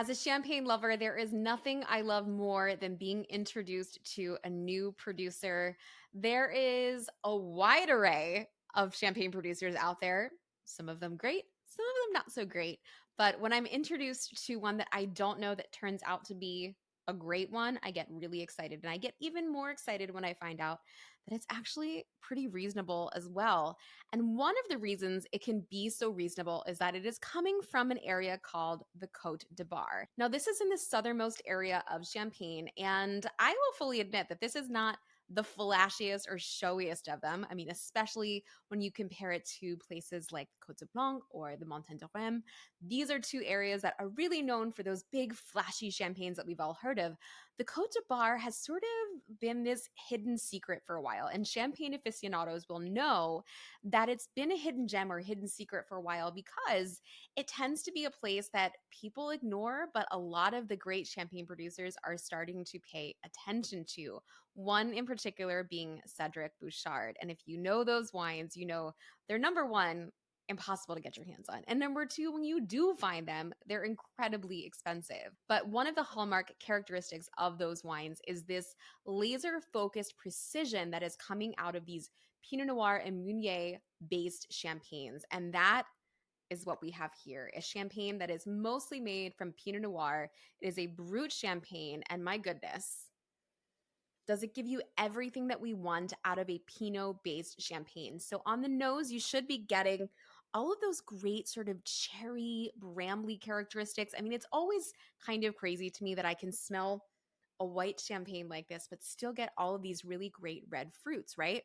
As a champagne lover, there is nothing I love more than being introduced to a new producer. There is a wide array of champagne producers out there, some of them great, some of them not so great. But when I'm introduced to one that I don't know that turns out to be a great one, I get really excited. And I get even more excited when I find out that it's actually pretty reasonable as well. And one of the reasons it can be so reasonable is that it is coming from an area called the Côte de Bar. Now, this is in the southernmost area of Champagne, and I will fully admit that this is not the flashiest or showiest of them. I mean, especially when you compare it to places like Côte de Blanc or the Montagne de Reims. These are two areas that are really known for those big, flashy champagnes that we've all heard of. The Côte de Bar has sort of been this hidden secret for a while, and champagne aficionados will know that it's been a hidden gem or hidden secret for a while because it tends to be a place that people ignore, but a lot of the great champagne producers are starting to pay attention to. One in particular being Cedric Bouchard. And if you know those wines, you know they're number one, impossible to get your hands on. And number two, when you do find them, they're incredibly expensive. But one of the hallmark characteristics of those wines is this laser focused precision that is coming out of these Pinot Noir and Meunier based champagnes. And that is what we have here, a champagne that is mostly made from Pinot Noir. It is a Brut champagne, and my goodness, does it give you everything that we want out of a Pinot based champagne? So on the nose, you should be getting all of those great sort of cherry, brambly characteristics. I mean, it's always kind of crazy to me that I can smell a white champagne like this, but still get all of these really great red fruits, right?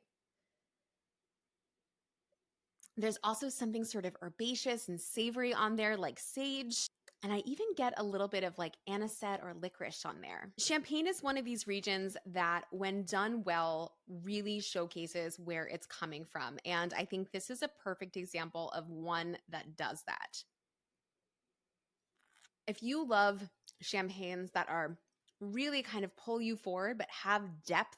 There's also something sort of herbaceous and savory on there, like sage. And I even get a little bit of like anisette or licorice on there. Champagne is one of these regions that, when done well, really showcases where it's coming from. And I think this is a perfect example of one that does that. If you love champagnes that are really kind of pull you forward, but have depth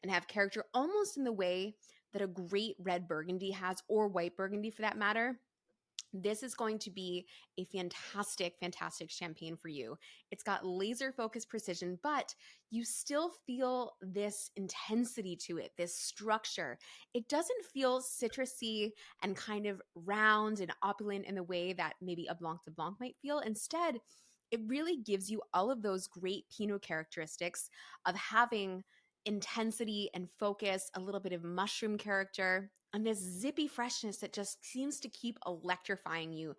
and have character almost in the way that a great red Burgundy has, or white Burgundy for that matter, this is going to be a fantastic, fantastic champagne for you. It's got laser focused precision, but you still feel this intensity to it, this structure. It doesn't feel citrusy and kind of round and opulent in the way that maybe a Blanc de Blanc might feel. Instead, it really gives you all of those great Pinot characteristics of having intensity and focus, a little bit of mushroom character, and this zippy freshness that just seems to keep electrifying you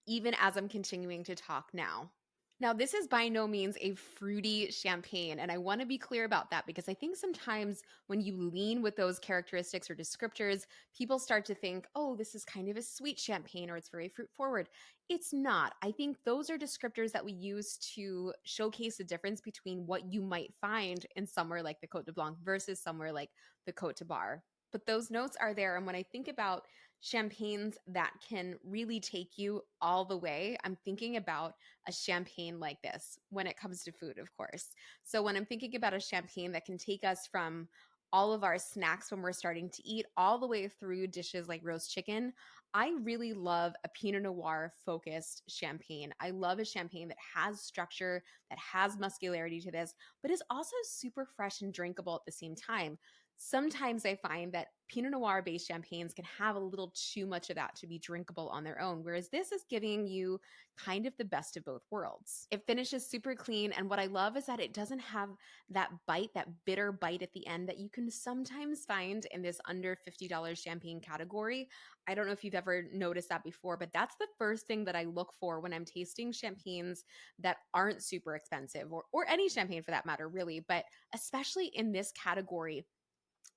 even as I'm continuing to talk now. Now, this is by no means a fruity champagne, and I want to be clear about that because I think sometimes when you lean with those characteristics or descriptors, people start to think, oh, this is kind of a sweet champagne or it's very fruit forward. It's not. I think those are descriptors that we use to showcase the difference between what you might find in somewhere like the Côte de Blanc versus somewhere like the Côte de Bar. But those notes are there. And when I think about champagnes that can really take you all the way, I'm thinking about a champagne like this when it comes to food, of course. So when I'm thinking about a champagne that can take us from all of our snacks when we're starting to eat all the way through dishes like roast chicken, I really love a Pinot Noir focused champagne. I love a champagne that has structure, that has muscularity to this, but is also super fresh and drinkable at the same time. Sometimes I find that Pinot Noir based champagnes can have a little too much of that to be drinkable on their own, whereas this is giving you kind of the best of both worlds. It finishes super clean, and what I love is that it doesn't have that bite, that bitter bite at the end that you can sometimes find in this under $50 champagne category. I don't know if you've ever noticed that before, but that's the first thing that I look for when I'm tasting champagnes that aren't super expensive, or any champagne for that matter, really, but especially in this category.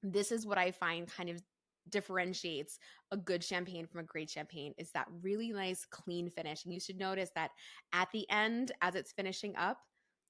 This is what I find kind of differentiates a good champagne from a great champagne, is that really nice clean finish. And you should notice that at the end, as it's finishing up,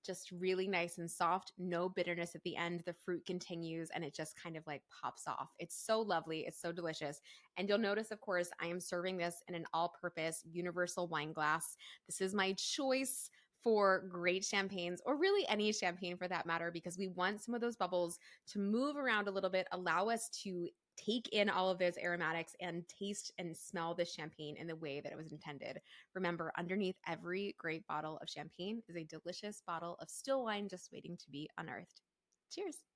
just really nice and soft, no bitterness at the end. The fruit continues and it just kind of like pops off. It's so lovely. It's so delicious. And you'll notice, of course, I am serving this in an all-purpose universal wine glass. This is my choice for great champagnes, or really any champagne for that matter, because we want some of those bubbles to move around a little bit, allow us to take in all of those aromatics and taste and smell the champagne in the way that it was intended. Remember, underneath every great bottle of champagne is a delicious bottle of still wine just waiting to be unearthed. Cheers.